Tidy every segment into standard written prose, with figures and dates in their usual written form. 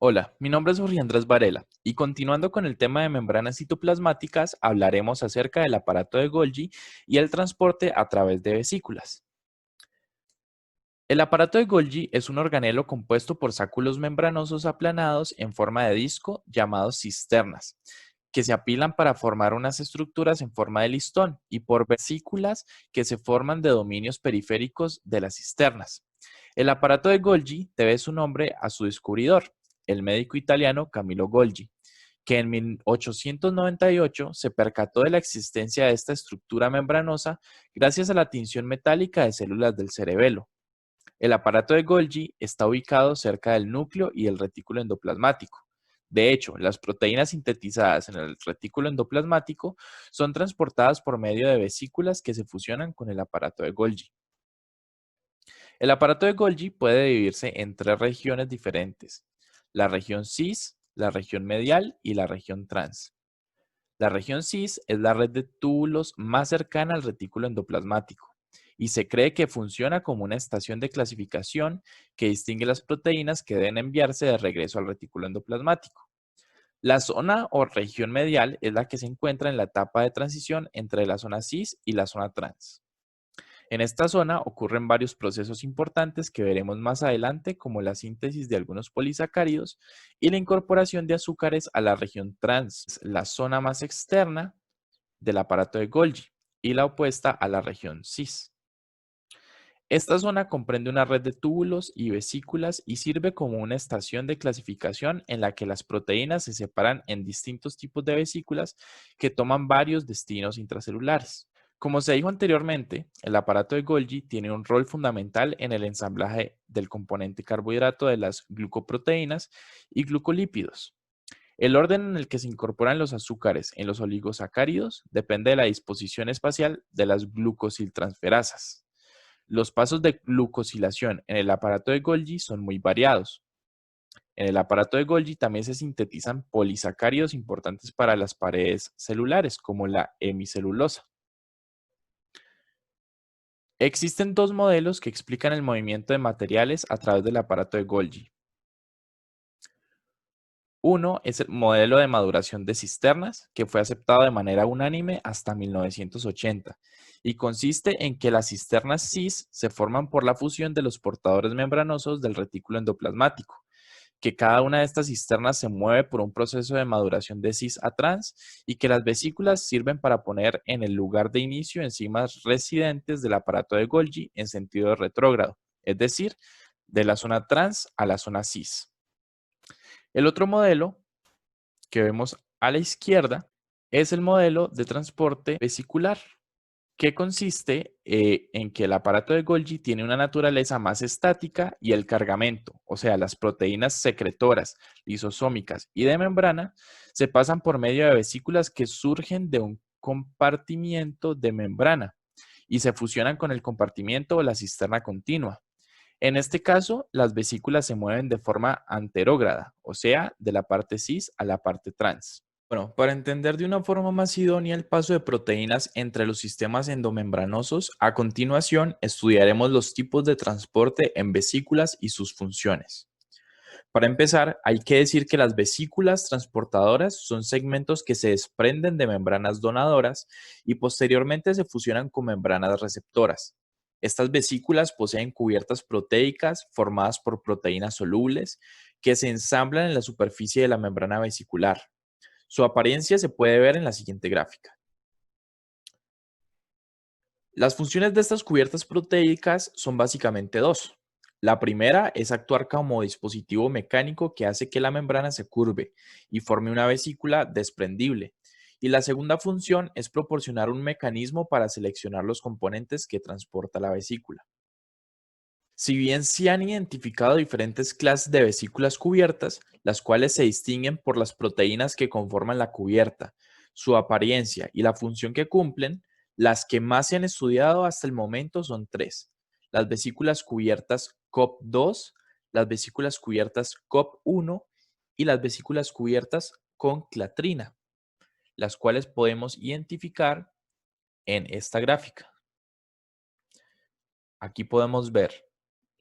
Hola, mi nombre es Jorge Andrés Varela y continuando con el tema de membranas citoplasmáticas, hablaremos acerca del aparato de Golgi y el transporte a través de vesículas. El aparato de Golgi es un organelo compuesto por sáculos membranosos aplanados en forma de disco llamados cisternas, que se apilan para formar unas estructuras en forma de listón y por vesículas que se forman de dominios periféricos de las cisternas. El aparato de Golgi debe su nombre a su descubridor, el médico italiano Camillo Golgi, que en 1898 se percató de la existencia de esta estructura membranosa gracias a la tinción metálica de células del cerebelo. El aparato de Golgi está ubicado cerca del núcleo y el retículo endoplasmático. De hecho, las proteínas sintetizadas en el retículo endoplasmático son transportadas por medio de vesículas que se fusionan con el aparato de Golgi. El aparato de Golgi puede dividirse en tres regiones diferentes: la región cis, la región medial y la región trans. La región cis es la red de túbulos más cercana al retículo endoplasmático y se cree que funciona como una estación de clasificación que distingue las proteínas que deben enviarse de regreso al retículo endoplasmático. La zona o región medial es la que se encuentra en la etapa de transición entre la zona cis y la zona trans. En esta zona ocurren varios procesos importantes que veremos más adelante, como la síntesis de algunos polisacáridos y la incorporación de azúcares a la región trans, la zona más externa del aparato de Golgi, y la opuesta a la región cis. Esta zona comprende una red de túbulos y vesículas y sirve como una estación de clasificación en la que las proteínas se separan en distintos tipos de vesículas que toman varios destinos intracelulares. Como se dijo anteriormente, el aparato de Golgi tiene un rol fundamental en el ensamblaje del componente carbohidrato de las glucoproteínas y glucolípidos. El orden en el que se incorporan los azúcares en los oligosacáridos depende de la disposición espacial de las glucosiltransferasas. Los pasos de glucosilación en el aparato de Golgi son muy variados. En el aparato de Golgi también se sintetizan polisacáridos importantes para las paredes celulares, como la hemicelulosa. Existen dos modelos que explican el movimiento de materiales a través del aparato de Golgi. Uno es el modelo de maduración de cisternas, que fue aceptado de manera unánime hasta 1980, y consiste en que las cisternas cis se forman por la fusión de los portadores membranosos del retículo endoplasmático, que cada una de estas cisternas se mueve por un proceso de maduración de cis a trans y que las vesículas sirven para poner en el lugar de inicio enzimas residentes del aparato de Golgi en sentido retrógrado, es decir, de la zona trans a la zona cis. El otro modelo que vemos a la izquierda es el modelo de transporte vesicular, que consiste en que el aparato de Golgi tiene una naturaleza más estática y el cargamento, o sea, las proteínas secretoras, lisosómicas y de membrana, se pasan por medio de vesículas que surgen de un compartimiento de membrana y se fusionan con el compartimiento o la cisterna continua. En este caso, las vesículas se mueven de forma anterógrada, o sea, de la parte cis a la parte trans. Bueno, para entender de una forma más idónea el paso de proteínas entre los sistemas endomembranosos, a continuación estudiaremos los tipos de transporte en vesículas y sus funciones. Para empezar, hay que decir que las vesículas transportadoras son segmentos que se desprenden de membranas donadoras y posteriormente se fusionan con membranas receptoras. Estas vesículas poseen cubiertas proteicas formadas por proteínas solubles que se ensamblan en la superficie de la membrana vesicular. Su apariencia se puede ver en la siguiente gráfica. Las funciones de estas cubiertas proteicas son básicamente dos. La primera es actuar como dispositivo mecánico que hace que la membrana se curve y forme una vesícula desprendible. Y la segunda función es proporcionar un mecanismo para seleccionar los componentes que transporta la vesícula. Si bien se han identificado diferentes clases de vesículas cubiertas, las cuales se distinguen por las proteínas que conforman la cubierta, su apariencia y la función que cumplen, las que más se han estudiado hasta el momento son tres: las vesículas cubiertas COP2, las vesículas cubiertas COP1 y las vesículas cubiertas con clatrina, las cuales podemos identificar en esta gráfica. Aquí podemos ver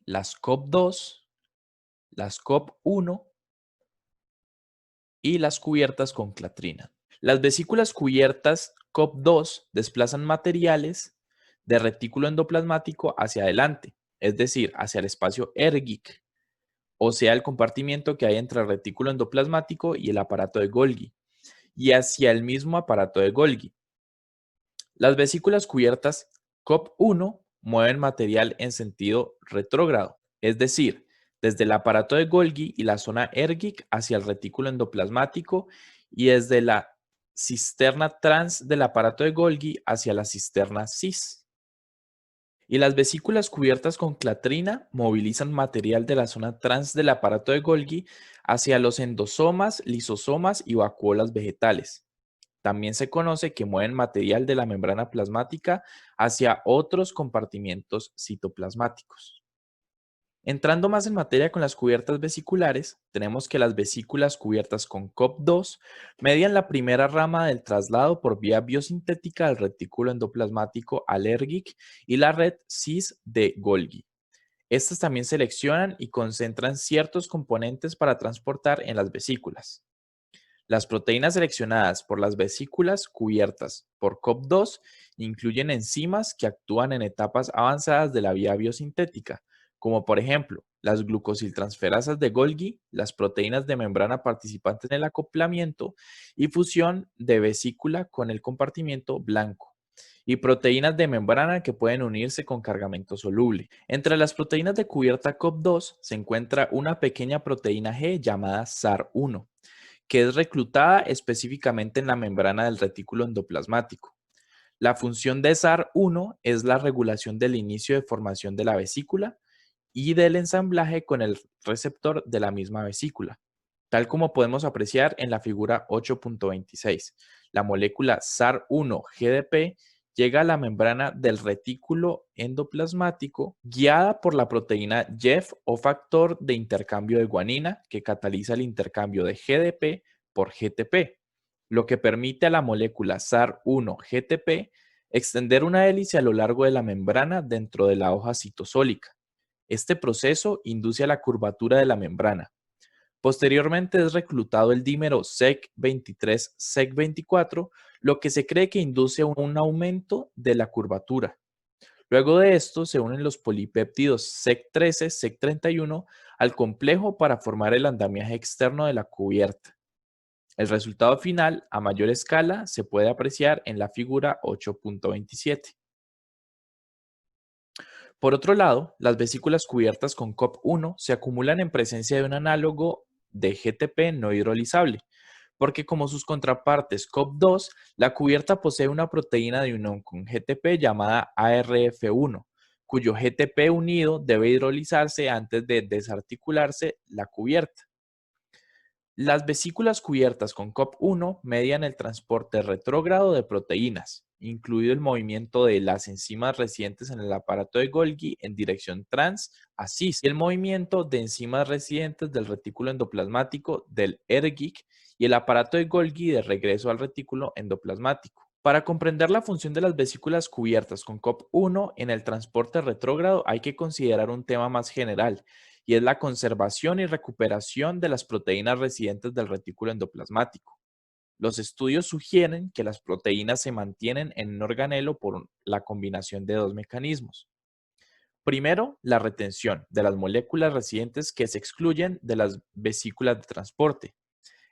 las COP2, las COP1 y las cubiertas con clatrina. Las vesículas cubiertas COP2 desplazan materiales de retículo endoplasmático hacia adelante, es decir, hacia el espacio Ergic, o sea, el compartimiento que hay entre el retículo endoplasmático y el aparato de Golgi, y hacia el mismo aparato de Golgi. Las vesículas cubiertas COP1 mueven material en sentido retrógrado, es decir, desde el aparato de Golgi y la zona Ergic hacia el retículo endoplasmático y desde la cisterna trans del aparato de Golgi hacia la cisterna cis. Y las vesículas cubiertas con clatrina movilizan material de la zona trans del aparato de Golgi hacia los endosomas, lisosomas y vacuolas vegetales. También se conoce que mueven material de la membrana plasmática hacia otros compartimientos citoplasmáticos. Entrando más en materia con las cubiertas vesiculares, tenemos que las vesículas cubiertas con COP2 median la primera rama del traslado por vía biosintética del retículo endoplasmático al Ergic y la red cis de Golgi. Estas también seleccionan y concentran ciertos componentes para transportar en las vesículas. Las proteínas seleccionadas por las vesículas cubiertas por COP2 incluyen enzimas que actúan en etapas avanzadas de la vía biosintética, como por ejemplo las glucosiltransferasas de Golgi, las proteínas de membrana participantes en el acoplamiento y fusión de vesícula con el compartimiento blanco, y proteínas de membrana que pueden unirse con cargamento soluble. Entre las proteínas de cubierta COP2 se encuentra una pequeña proteína G llamada SAR1 que es reclutada específicamente en la membrana del retículo endoplasmático. La función de SAR1 es la regulación del inicio de formación de la vesícula y del ensamblaje con el receptor de la misma vesícula, tal como podemos apreciar en la figura 8.26. La molécula SAR1-GDP llega a la membrana del retículo endoplasmático guiada por la proteína JEF o factor de intercambio de guanina que cataliza el intercambio de GDP por GTP, lo que permite a la molécula SAR1-GTP extender una hélice a lo largo de la membrana dentro de la hoja citosólica. Este proceso induce a la curvatura de la membrana. Posteriormente es reclutado el dímero SEC23-SEC24, lo que se cree que induce un aumento de la curvatura. Luego de esto se unen los polipéptidos SEC13-SEC31 al complejo para formar el andamiaje externo de la cubierta. El resultado final, a mayor escala, se puede apreciar en la figura 8.27. Por otro lado, las vesículas cubiertas con COP1 se acumulan en presencia de un análogo de GTP no hidrolizable, porque como sus contrapartes COP2, la cubierta posee una proteína de unión con GTP llamada ARF1, cuyo GTP unido debe hidrolizarse antes de desarticularse la cubierta. Las vesículas cubiertas con COP1 median el transporte retrógrado de proteínas, incluido el movimiento de las enzimas residentes en el aparato de Golgi en dirección trans a cis, y el movimiento de enzimas residentes del retículo endoplasmático del Ergic y el aparato de Golgi de regreso al retículo endoplasmático. Para comprender la función de las vesículas cubiertas con COP1 en el transporte retrógrado hay que considerar un tema más general, y es la conservación y recuperación de las proteínas residentes del retículo endoplasmático. Los estudios sugieren que las proteínas se mantienen en un organelo por la combinación de dos mecanismos. Primero, la retención de las moléculas residentes que se excluyen de las vesículas de transporte.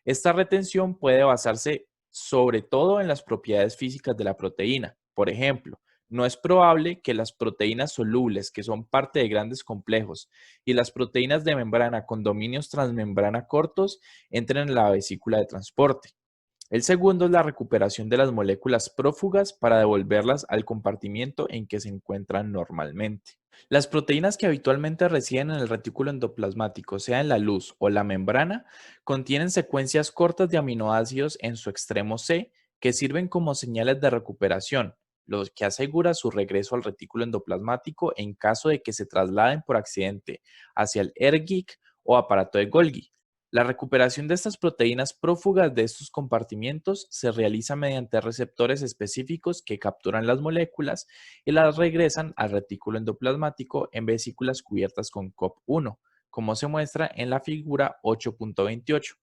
Esta retención puede basarse sobre todo en las propiedades físicas de la proteína. Por ejemplo, no es probable que las proteínas solubles, que son parte de grandes complejos, y las proteínas de membrana con dominios transmembrana cortos entren en la vesícula de transporte. El segundo es la recuperación de las moléculas prófugas para devolverlas al compartimiento en que se encuentran normalmente. Las proteínas que habitualmente residen en el retículo endoplasmático, sea en la luz o la membrana, contienen secuencias cortas de aminoácidos en su extremo C que sirven como señales de recuperación, lo que asegura su regreso al retículo endoplasmático en caso de que se trasladen por accidente hacia el Ergic o aparato de Golgi. La recuperación de estas proteínas prófugas de estos compartimientos se realiza mediante receptores específicos que capturan las moléculas y las regresan al retículo endoplasmático en vesículas cubiertas con COP1, como se muestra en la figura 8.28.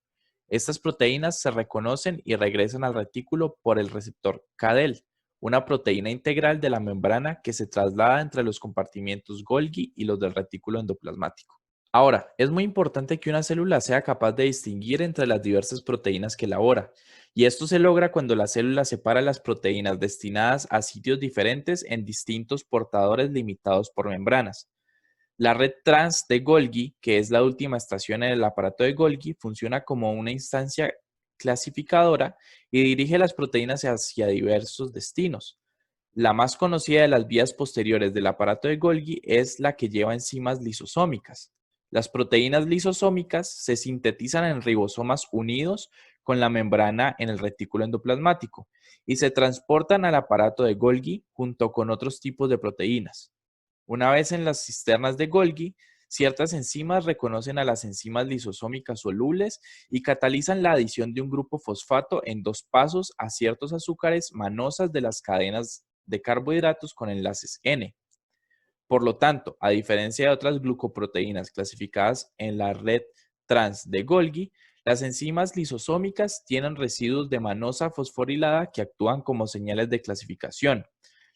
Estas proteínas se reconocen y regresan al retículo por el receptor CADEL, una proteína integral de la membrana que se traslada entre los compartimientos Golgi y los del retículo endoplasmático. Ahora, es muy importante que una célula sea capaz de distinguir entre las diversas proteínas que elabora, y esto se logra cuando la célula separa las proteínas destinadas a sitios diferentes en distintos portadores limitados por membranas. La red trans de Golgi, que es la última estación en el aparato de Golgi, funciona como una instancia clasificadora y dirige las proteínas hacia diversos destinos. La más conocida de las vías posteriores del aparato de Golgi es la que lleva enzimas lisosómicas. Las proteínas lisosómicas se sintetizan en ribosomas unidos con la membrana en el retículo endoplasmático y se transportan al aparato de Golgi junto con otros tipos de proteínas. Una vez en las cisternas de Golgi, ciertas enzimas reconocen a las enzimas lisosómicas solubles y catalizan la adición de un grupo fosfato en dos pasos a ciertos azúcares manosas de las cadenas de carbohidratos con enlaces N. Por lo tanto, a diferencia de otras glucoproteínas clasificadas en la red trans de Golgi, las enzimas lisosómicas tienen residuos de manosa fosforilada que actúan como señales de clasificación.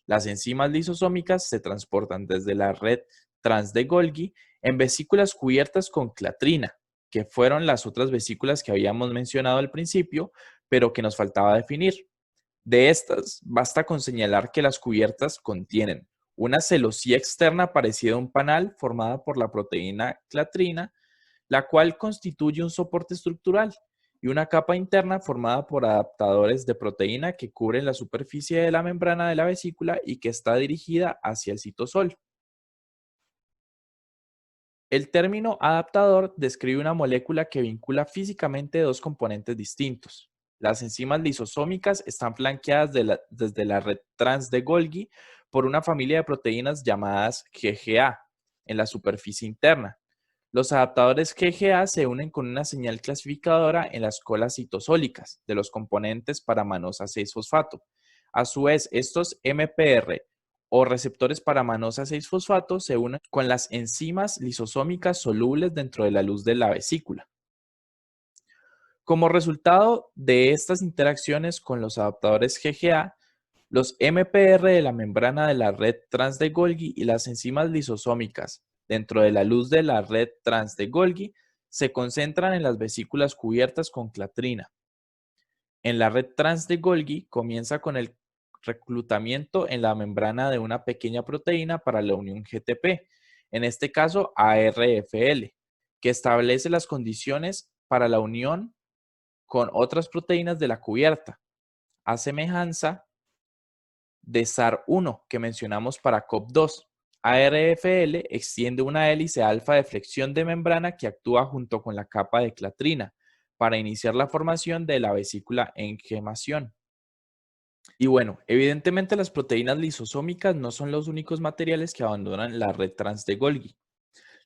Las enzimas lisosómicas se transportan desde la red trans de Golgi en vesículas cubiertas con clatrina, que fueron las otras vesículas que habíamos mencionado al principio, pero que nos faltaba definir. De estas, basta con señalar que las cubiertas contienen una celosía externa parecida a un panal formada por la proteína clatrina, la cual constituye un soporte estructural, y una capa interna formada por adaptadores de proteína que cubren la superficie de la membrana de la vesícula y que está dirigida hacia el citosol. El término adaptador describe una molécula que vincula físicamente dos componentes distintos. Las enzimas lisosómicas están flanqueadas desde la red trans de Golgi por una familia de proteínas llamadas GGA en la superficie interna. Los adaptadores GGA se unen con una señal clasificadora en las colas citosólicas de los componentes para manosa 6-fosfato. A su vez, estos MPR o receptores para manosa 6-fosfato se unen con las enzimas lisosómicas solubles dentro de la luz de la vesícula. Como resultado de estas interacciones con los adaptadores GGA, los MPR de la membrana de la red trans de Golgi y las enzimas lisosómicas dentro de la luz de la red trans de Golgi se concentran en las vesículas cubiertas con clatrina. En la red trans de Golgi comienza con el reclutamiento en la membrana de una pequeña proteína para la unión GTP, en este caso ARFL, que establece las condiciones para la unión con otras proteínas de la cubierta, a semejanza de SAR1 que mencionamos para COP2. ARFL extiende una hélice alfa de flexión de membrana que actúa junto con la capa de clatrina para iniciar la formación de la vesícula en gemación. Y bueno, evidentemente las proteínas lisosómicas no son los únicos materiales que abandonan la red trans de Golgi.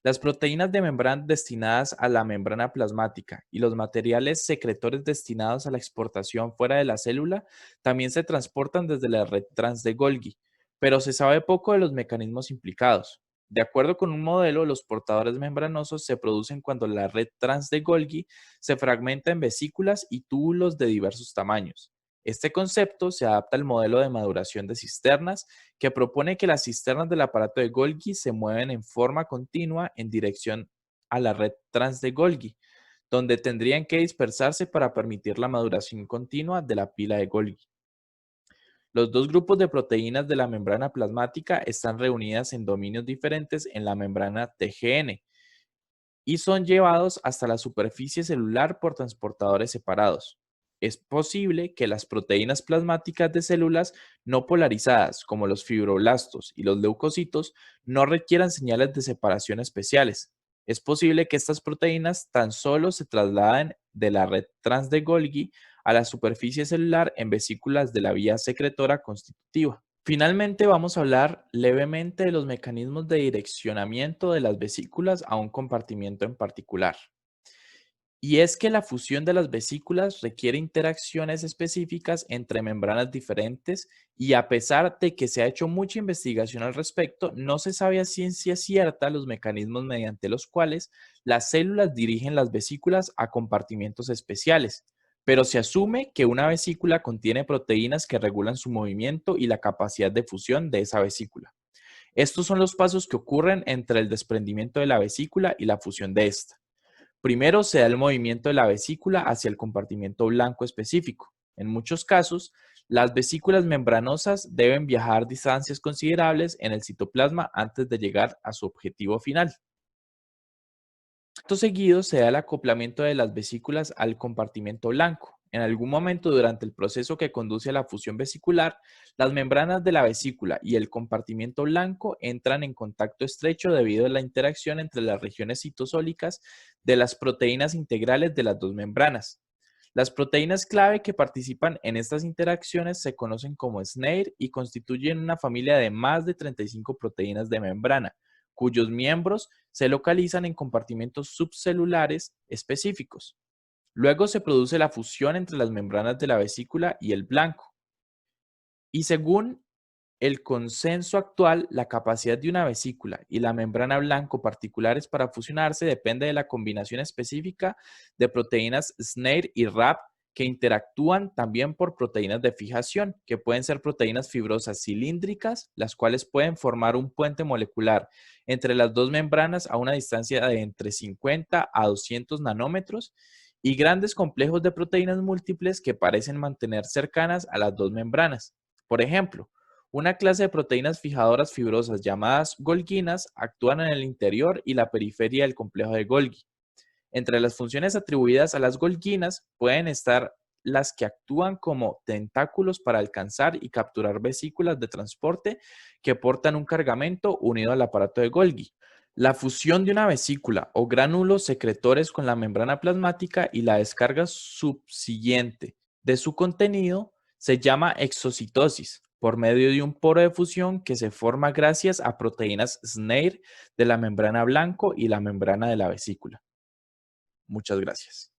Las proteínas de membrana destinadas a la membrana plasmática y los materiales secretores destinados a la exportación fuera de la célula también se transportan desde la red trans de Golgi, pero se sabe poco de los mecanismos implicados. De acuerdo con un modelo, los portadores membranosos se producen cuando la red trans de Golgi se fragmenta en vesículas y túbulos de diversos tamaños. Este concepto se adapta al modelo de maduración de cisternas que propone que las cisternas del aparato de Golgi se mueven en forma continua en dirección a la red trans de Golgi, donde tendrían que dispersarse para permitir la maduración continua de la pila de Golgi. Los dos grupos de proteínas de la membrana plasmática están reunidas en dominios diferentes en la membrana TGN y son llevados hasta la superficie celular por transportadores separados. Es posible que las proteínas plasmáticas de células no polarizadas, como los fibroblastos y los leucocitos, no requieran señales de separación especiales. Es posible que estas proteínas tan solo se trasladen de la red trans de Golgi a la superficie celular en vesículas de la vía secretora constitutiva. Finalmente, vamos a hablar levemente de los mecanismos de direccionamiento de las vesículas a un compartimiento en particular. Y es que la fusión de las vesículas requiere interacciones específicas entre membranas diferentes y a pesar de que se ha hecho mucha investigación al respecto, no se sabe a ciencia cierta los mecanismos mediante los cuales las células dirigen las vesículas a compartimientos especiales. Pero se asume que una vesícula contiene proteínas que regulan su movimiento y la capacidad de fusión de esa vesícula. Estos son los pasos que ocurren entre el desprendimiento de la vesícula y la fusión de esta. Primero se da el movimiento de la vesícula hacia el compartimiento blanco específico. En muchos casos, las vesículas membranosas deben viajar distancias considerables en el citoplasma antes de llegar a su objetivo final. Acto seguido se da el acoplamiento de las vesículas al compartimento blanco. En algún momento durante el proceso que conduce a la fusión vesicular, las membranas de la vesícula y el compartimento blanco entran en contacto estrecho debido a la interacción entre las regiones citosólicas de las proteínas integrales de las dos membranas. Las proteínas clave que participan en estas interacciones se conocen como SNARE y constituyen una familia de más de 35 proteínas de membrana, cuyos miembros se localizan en compartimentos subcelulares específicos. Luego se produce la fusión entre las membranas de la vesícula y el blanco. Y según el consenso actual, la capacidad de una vesícula y la membrana blanco particulares para fusionarse depende de la combinación específica de proteínas SNARE y RAP que interactúan también por proteínas de fijación, que pueden ser proteínas fibrosas cilíndricas, las cuales pueden formar un puente molecular entre las dos membranas a una distancia de entre 50 a 200 nanómetros, y grandes complejos de proteínas múltiples que parecen mantener cercanas a las dos membranas. Por ejemplo, una clase de proteínas fijadoras fibrosas llamadas golginas actúan en el interior y la periferia del complejo de Golgi. Entre las funciones atribuidas a las golginas pueden estar las que actúan como tentáculos para alcanzar y capturar vesículas de transporte que portan un cargamento unido al aparato de Golgi. La fusión de una vesícula o gránulos secretores con la membrana plasmática y la descarga subsiguiente de su contenido se llama exocitosis por medio de un poro de fusión que se forma gracias a proteínas SNARE de la membrana blanco y la membrana de la vesícula. Muchas gracias.